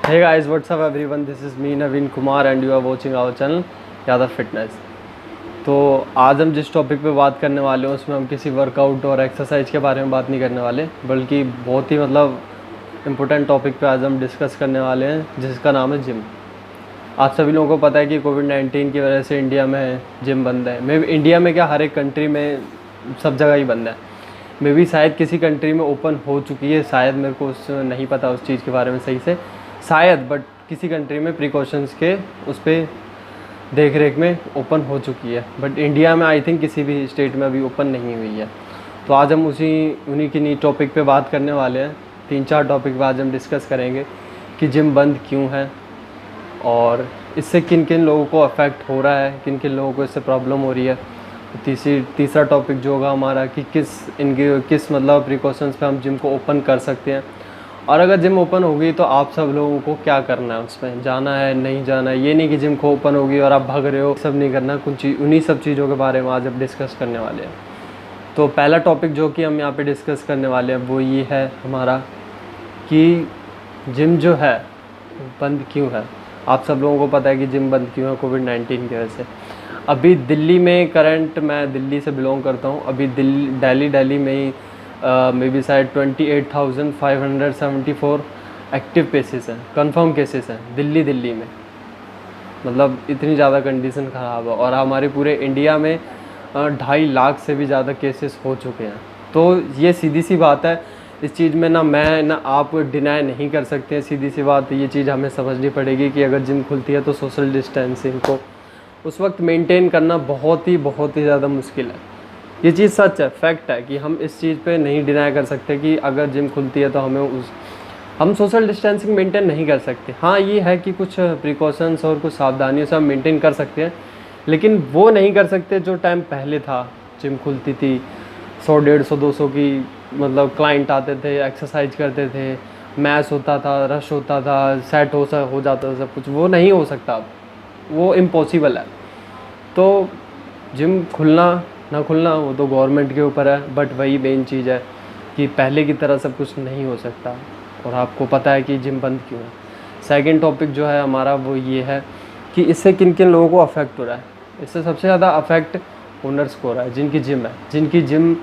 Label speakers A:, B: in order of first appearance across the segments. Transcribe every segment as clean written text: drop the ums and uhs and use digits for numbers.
A: Hey guys, what's up everyone? This is me Naveen Kumar and you are watching our channel Yadav fitness. तो आज हम जिस topic पे बात करने वाले हैं उसमें हम किसी वर्कआउट और एक्सरसाइज के बारे में बात नहीं करने वाले, बल्कि बहुत ही इम्पोर्टेंट टॉपिक पे आज हम डिस्कस करने वाले हैं जिसका नाम है जिम। आप सभी लोगों को पता है कि कोविड-19 की वजह से इंडिया में जिम बंद है। मे बी इंडिया में क्या, हर एक कंट्री में सब जगह ही बंद है। मे बी शायद किसी कंट्री में ओपन हो चुकी है, शायद, मेरे को नहीं पता उस चीज़ के बारे में सही से, शायद, बट किसी कंट्री में प्रिकॉशंस के उस पर देख रेख में ओपन हो चुकी है। बट इंडिया में आई थिंक किसी भी स्टेट में अभी ओपन नहीं हुई है। तो आज हम उन्हीं की टॉपिक पे बात करने वाले हैं। 3-4 टॉपिक पे आज हम डिस्कस करेंगे कि जिम बंद क्यों है और इससे किन किन लोगों को अफेक्ट हो रहा है, किन किन लोगों को इससे प्रॉब्लम हो रही है। तीसरा टॉपिक जो होगा हमारा कि किस मतलब प्रिकॉशंस पे हम जिम को ओपन कर सकते हैं, और अगर जिम ओपन होगी तो आप सब लोगों को क्या करना है, उसमें जाना है नहीं जाना है। ये नहीं कि जिम को ओपन होगी और आप भाग रहे हो, सब नहीं करना। उन्हीं सब चीज़ों के बारे में आज हम डिस्कस करने वाले हैं। तो पहला टॉपिक जो कि हम यहाँ पे डिस्कस करने वाले हैं वो ये है हमारा कि जिम जो है बंद क्यों है। आप सब लोगों को पता है कि जिम बंद क्यों है कोविड-19 की वजह से। अभी दिल्ली में करंट, मैं दिल्ली से बिलोंग करता हूँ, अभी दिल्ली में ही मे बी शायद 28,574 एक्टिव केसेस हैं, कंफर्म केसेस हैं दिल्ली में। मतलब इतनी ज़्यादा कंडीशन ख़राब है, और हमारे पूरे इंडिया में 2.5 लाख से भी ज़्यादा केसेस हो चुके हैं। तो ये सीधी सी बात है, इस चीज़ में ना मैं ना आप डिनाई नहीं कर सकते हैं। सीधी सी बात, ये चीज़ हमें समझनी पड़ेगी कि अगर जिम खुलती है तो सोशल डिस्टेंसिंग को उस वक्त मेंटेन करना बहुत ही ज़्यादा मुश्किल है। ये चीज़ सच है, फैक्ट है कि हम इस चीज़ पे नहीं डिनाई कर सकते कि अगर जिम खुलती है तो हम सोशल डिस्टेंसिंग मेंटेन नहीं कर सकते। हाँ, ये है कि कुछ प्रिकॉशंस और कुछ सावधानियों से हम मेंटेन कर सकते हैं, लेकिन वो नहीं कर सकते जो टाइम पहले था। जिम खुलती थी, 100, 150, 200 की मतलब क्लाइंट आते थे, एक्सरसाइज करते थे, मैच होता था, रश होता था, सेट हो जाता था सब कुछ। वो नहीं हो सकता अब, वो इम्पॉसिबल है। तो जिम खुलना ना खुलना वो तो गवर्नमेंट के ऊपर है, बट वही मेन चीज़ है कि पहले की तरह सब कुछ नहीं हो सकता, और आपको पता है कि जिम बंद क्यों है। सेकंड टॉपिक जो है हमारा वो ये है कि इससे किन किन लोगों को अफेक्ट हो रहा है। इससे सबसे ज़्यादा अफेक्ट ओनर्स को हो रहा है, जिनकी जिम है, जिनकी जिम,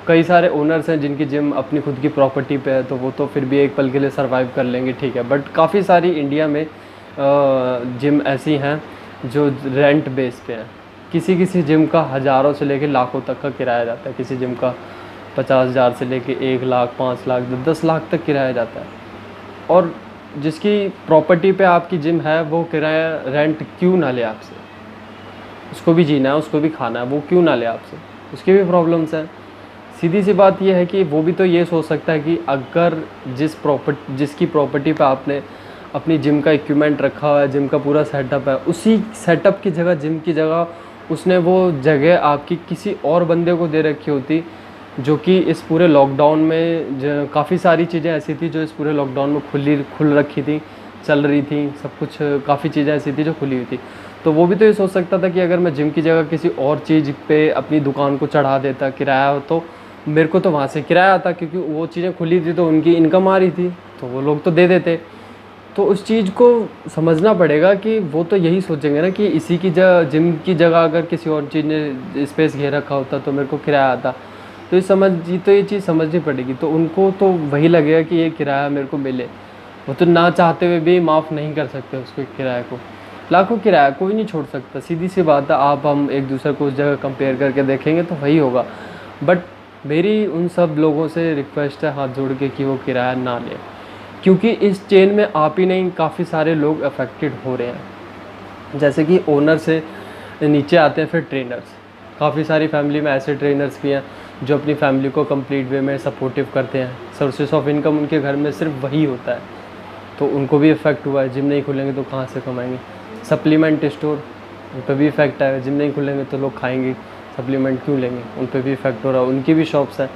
A: कई सारे ओनर्स हैं जिनकी जिम अपनी खुद की प्रॉपर्टी पे है, तो वो तो फिर भी एक पल के लिए सर्वाइव कर लेंगे, ठीक है। बट काफ़ी सारी इंडिया में जिम ऐसी हैं जो रेंट बेस पे हैं। किसी जिम का हज़ारों से लेके लाखों तक का किराया जाता है। किसी जिम का 50,000 से लेके 1 लाख, 5 लाख, 10 लाख तक किराया जाता है। और जिसकी प्रॉपर्टी पे आपकी जिम है वो किराया रेंट क्यों ना ले आपसे, उसको भी जीना है, उसको भी खाना है, वो क्यों ना ले आपसे, उसकी भी प्रॉब्लम्स हैं। सीधी सी बात ये है कि वो भी तो ये सोच सकता है कि अगर जिसकी प्रॉपर्टी पे आपने अपनी जिम का इक्विपमेंट रखा हुआ है, जिम का पूरा सेटअप है, उसी सेटअप की जगह, जिम की जगह उसने वो जगह आपकी किसी और बंदे को दे रखी होती, जो कि इस पूरे लॉकडाउन में काफ़ी सारी चीज़ें ऐसी थी जो इस पूरे लॉकडाउन में खुल रखी थी, चल रही थी, सब कुछ, काफ़ी चीज़ें ऐसी थी जो खुली हुई थी। तो वो भी तो ये सोच सकता था कि अगर मैं जिम की जगह किसी और चीज़ पे अपनी दुकान को चढ़ा देता किराया हो, तो मेरे को तो वहाँ से किराया आता, क्योंकि वो चीज़ें खुली थी तो उनकी इनकम आ रही थी, तो वो लोग तो दे देते। तो उस चीज़ को समझना पड़ेगा कि वो तो यही सोचेंगे ना कि इसी की जगह, जिम की जगह अगर किसी और चीज़ ने स्पेस घेर रखा होता तो मेरे को किराया आता। तो ये चीज़ समझनी पड़ेगी। तो उनको तो वही लगेगा कि ये किराया मेरे को मिले, वो तो ना चाहते हुए भी माफ़ नहीं कर सकते उसको किराए को। लाखों किराया कोई नहीं छोड़ सकता, सीधी सी बात है। हम एक दूसरे को उस जगह कंपेयर करके देखेंगे तो वही होगा। बट मेरी उन सब लोगों से रिक्वेस्ट है हाथ जोड़ के कि वो किराया ना लें, क्योंकि इस चेन में आप ही नहीं, काफ़ी सारे लोग अफेक्टेड हो रहे हैं। जैसे कि ओनर से नीचे आते हैं फिर ट्रेनर्स। काफ़ी सारी फैमिली में ऐसे ट्रेनर्स भी हैं जो अपनी फैमिली को कंप्लीट वे में सपोर्टिव करते हैं। सोर्सेस ऑफ इनकम उनके घर में सिर्फ वही होता है, तो उनको भी इफ़ेक्ट हुआ है। जिम नहीं खुलेंगे तो कहाँ से कमाएंगे। सप्लीमेंट स्टोर, उन पर भी इफ़ेक्ट आएगा। जिम नहीं खुलेंगे तो लोग खाएंगे, सप्लीमेंट क्यों लेंगे, उन पर भी इफ़ेक्ट हो रहा है, उनकी भी शॉप्स हैं।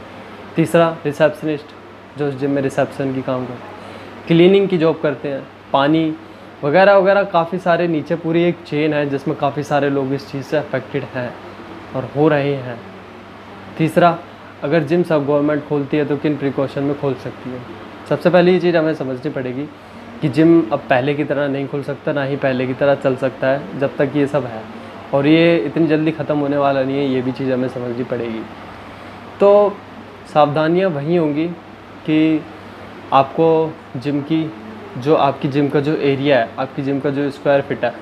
A: तीसरा, रिसेप्शनिस्ट, जो जिम में रिसेप्शन की काम करते हैं, क्लीनिंग की जॉब करते हैं, पानी वगैरह वगैरह, काफ़ी सारे नीचे पूरी एक चेन है जिसमें काफ़ी सारे लोग इस चीज़ से अफेक्टेड हैं और हो रहे हैं। तीसरा, अगर जिम सब गवर्नमेंट खोलती है तो किन प्रिकॉशन में खोल सकती है। सबसे पहले ये चीज़ हमें समझनी पड़ेगी कि जिम अब पहले की तरह नहीं खुल सकता, ना ही पहले की तरह चल सकता है जब तक ये सब है, और ये इतनी जल्दी ख़त्म होने वाला नहीं है, ये भी चीज़ हमें समझनी पड़ेगी। तो सावधानियाँ वही होंगी कि आपको जिम की जो आपकी जिम का जो एरिया है, आपकी जिम का जो स्क्वायर फिट है,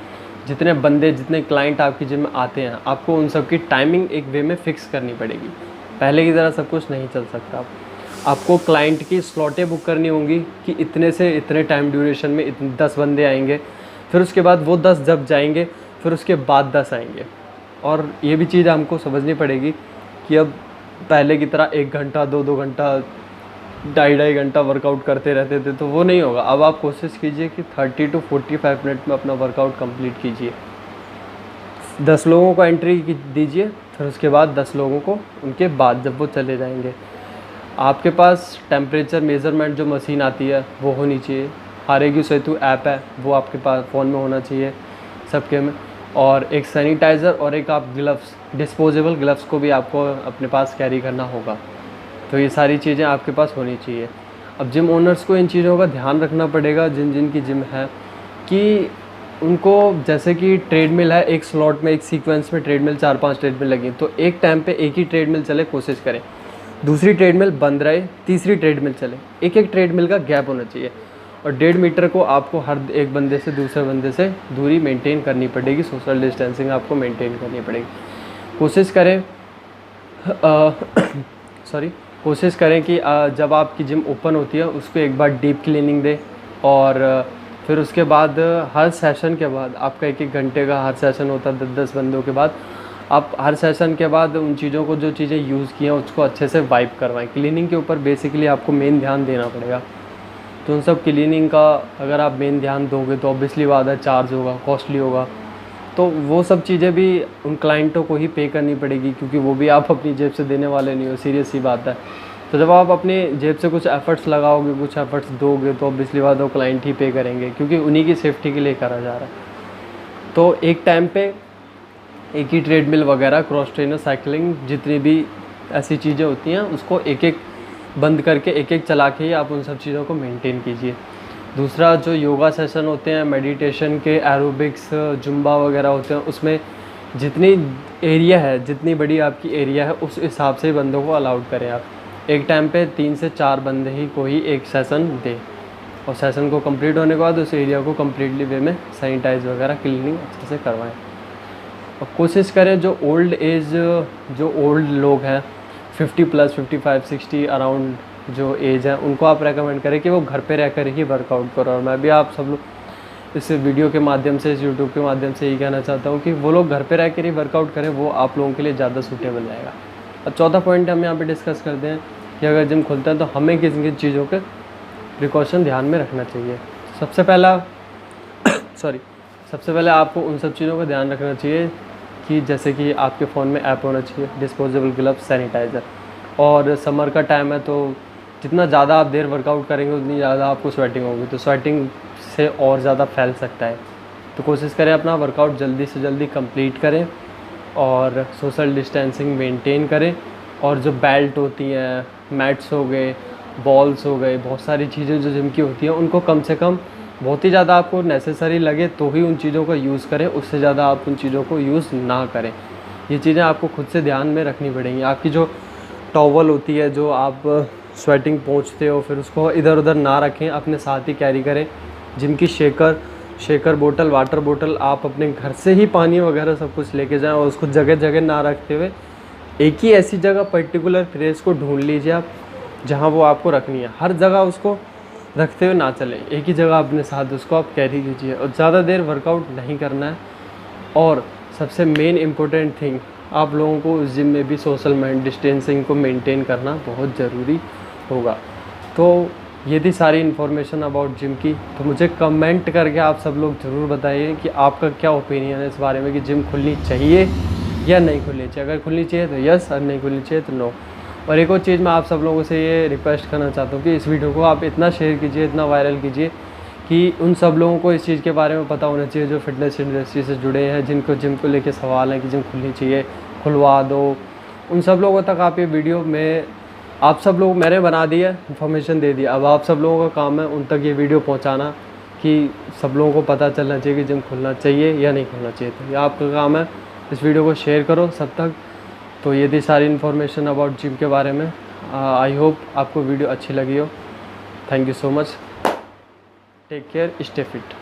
A: जितने बंदे जितने क्लाइंट आपकी जिम में आते हैं, आपको उन सब की टाइमिंग एक वे में फ़िक्स करनी पड़ेगी। पहले की तरह सब कुछ नहीं चल सकता। आपको क्लाइंट की स्लॉटें बुक करनी होंगी कि इतने से इतने टाइम ड्यूरेशन में 10 बंदे आएंगे, फिर उसके बाद वो 10 जब जाएंगे, फिर उसके बाद 10 आएंगे। और ये भी चीज़ हमको समझनी पड़ेगी कि अब पहले की तरह 1 घंटा 2-2 घंटा 2.5 घंटा वर्कआउट करते रहते थे तो वो नहीं होगा। अब आप कोशिश कीजिए कि 30 to 45 मिनट में अपना वर्कआउट कंप्लीट कीजिए। 10 लोगों को एंट्री दीजिए, फिर उसके बाद 10 लोगों को उनके बाद जब वो चले जाएंगे। आपके पास टेम्परेचर मेज़रमेंट जो मशीन आती है वो होनी चाहिए। आरोग्य सेतु ऐप है वो आपके पास फ़ोन में होना चाहिए सबके में, और एक सैनिटाइज़र और एक आप ग्लव्स, डिस्पोजेबल ग्लव्स को भी आपको अपने पास कैरी करना होगा। तो ये सारी चीज़ें आपके पास होनी चाहिए। अब जिम ओनर्स को इन चीज़ों का ध्यान रखना पड़ेगा, जिन जिन की जिम है, कि उनको जैसे कि ट्रेडमिल है, एक स्लॉट में एक सीक्वेंस में ट्रेडमिल 4-5 ट्रेडमिल लगी, तो एक टाइम पे एक ही ट्रेडमिल चले, कोशिश करें। दूसरी ट्रेडमिल बंद रहे, तीसरी ट्रेडमिल चले, एक एक ट्रेडमिल का गैप होना चाहिए। और 1.5 मीटर को आपको हर एक बंदे से दूसरे बंदे से दूरी मेंटेन करनी पड़ेगी, सोशल डिस्टेंसिंग आपको मेंटेन करनी पड़ेगी। कोशिश करें कोशिश करें कि जब आपकी जिम ओपन होती है उसको एक बार डीप क्लीनिंग दें, और फिर उसके बाद हर सेशन के बाद आपका 1-1 घंटे का हर सेशन होता है 10-10 बंदों के बाद, आप हर सेशन के बाद उन चीज़ों को जो चीज़ें यूज़ की हैं उसको अच्छे से वाइप करवाएं। क्लीनिंग के ऊपर बेसिकली आपको मेन ध्यान देना पड़ेगा। तो उन सब क्लीनिंग का अगर आप मेन ध्यान दोगे तो ऑब्वियसली बात है चार्ज होगा, कॉस्टली होगा, तो वो सब चीज़ें भी उन क्लाइंटों को ही पे करनी पड़ेगी, क्योंकि वो भी आप अपनी जेब से देने वाले नहीं हो, सीरियस सी बात है। तो जब आप अपनी जेब से कुछ एफ़र्ट्स लगाओगे, कुछ एफ़र्ट्स दोगे, तो ऑब्वियसली बात है क्लाइंट ही पे करेंगे, क्योंकि उन्हीं की सेफ्टी के लिए करा जा रहा है। तो एक टाइम पे एक ही ट्रेडमिल वगैरह, क्रॉस ट्रेनर, साइकिलिंग, जितनी भी ऐसी चीज़ें होती हैं उसको एक एक बंद करके एक एक चला के ही आप उन सब चीज़ों को मेंटेन कीजिए। दूसरा, जो योगा सेशन होते हैं, मेडिटेशन के, एरोबिक्स, जुम्बा वगैरह होते हैं, उसमें जितनी एरिया है, जितनी बड़ी आपकी एरिया है, उस हिसाब से बंदों को अलाउड करें। आप एक टाइम पे 3 से 4 बंदे ही को ही एक सेशन दें, और सेशन को कंप्लीट होने के बाद उस एरिया को कम्प्लीटली वे में सैनिटाइज वगैरह क्लीनिंग अच्छे से करवाएं। और कोशिश करें जो ओल्ड लोग हैं 50+, 55, 60 अराउंड जो एज है, उनको आप रेकमेंड करें कि वो घर पे रह कर ही वर्कआउट करो। और मैं भी आप सब लोग इस वीडियो के माध्यम से, इस यूट्यूब के माध्यम से यही कहना चाहता हूँ कि वो लोग घर पे रह कर ही वर्कआउट करें, वो आप लोगों के लिए ज़्यादा सूटेबल रहेगा। अब चौथा पॉइंट हम यहाँ पे डिस्कस करते हैं कि अगर जिम खुलता है तो हमें किन किन चीज़ों के प्रिकॉशन ध्यान में रखना चाहिए। सबसे पहले आपको उन सब चीज़ों का ध्यान रखना चाहिए कि जैसे कि आपके फ़ोन में ऐप होना चाहिए, डिस्पोजेबल ग्लव्स, सैनिटाइज़र। और समर का टाइम है तो जितना ज़्यादा आप देर वर्कआउट करेंगे उतनी ज़्यादा आपको स्वेटिंग होगी, तो स्वेटिंग से और ज़्यादा फैल सकता है। तो कोशिश करें अपना वर्कआउट जल्दी से जल्दी कंप्लीट करें और सोशल डिस्टेंसिंग मेंटेन करें। और जो बेल्ट होती हैं, मैट्स हो गए, बॉल्स हो गए, बहुत सारी चीज़ें जो जिम की होती हैं, उनको कम से कम, बहुत ही ज़्यादा आपको नेसेसरी लगे तो ही उन चीज़ों का यूज़ करें, उससे ज़्यादा आप उन चीज़ों को यूज़ ना करें। ये चीज़ें आपको खुद से ध्यान में रखनी पड़ेंगी। आपकी जो टॉवल होती है, जो आप स्वेटिंग पोंछते हो, फिर उसको इधर उधर ना रखें, अपने साथ ही कैरी करें। जिम की शेकर बोतल, वाटर बोतल आप अपने घर से ही पानी वगैरह सब कुछ लेके जाएं, और उसको जगह जगह ना रखते हुए एक ही ऐसी जगह पर्टिकुलर प्लेस को ढूंढ लीजिए आप जहां वो आपको रखनी है। हर जगह उसको रखते हुए ना चलें, एक ही जगह अपने साथ उसको आप कैरी कीजिए। और ज़्यादा देर वर्कआउट नहीं करना है। और सबसे मेन इम्पोर्टेंट थिंग, आप लोगों को उस जिम में भी सोशल डिस्टेंसिंग को मेंटेन करना बहुत ज़रूरी होगा। तो ये थी सारी इन्फॉर्मेशन अबाउट जिम की। तो मुझे कमेंट करके आप सब लोग ज़रूर बताइए कि आपका क्या ओपिनियन है इस बारे में कि जिम खुलनी चाहिए या नहीं खुलनी चाहिए। अगर खुलनी चाहिए तो यस, और नहीं खुलनी चाहिए तो नो। और एक और चीज़ मैं आप सब लोगों से ये रिक्वेस्ट करना चाहता हूँ कि इस वीडियो को आप इतना शेयर कीजिए, इतना वायरल कीजिए कि उन सब लोगों को इस चीज़ के बारे में पता होना चाहिए जो फिटनेस इंडस्ट्री से जुड़े हैं, जिनको जिम को लेके सवाल हैं कि जिम खुलनी चाहिए, खुलवा दो। उन सब लोगों तक आप ये वीडियो में, आप सब लोग, मैंने बना दिया, इन्फॉर्मेशन दे दिया, अब आप सब लोगों का काम है उन तक ये वीडियो पहुंचाना, कि सब लोगों को पता चलना चाहिए कि जिम खुलना चाहिए या नहीं खुलना चाहिए। तो ये आपका काम है, इस वीडियो को शेयर करो सब तक। तो ये थी सारी इन्फॉर्मेशन अबाउट जिम के बारे में। आई होप आपको वीडियो अच्छी लगी हो। Thank you so much. Take care, stay fit.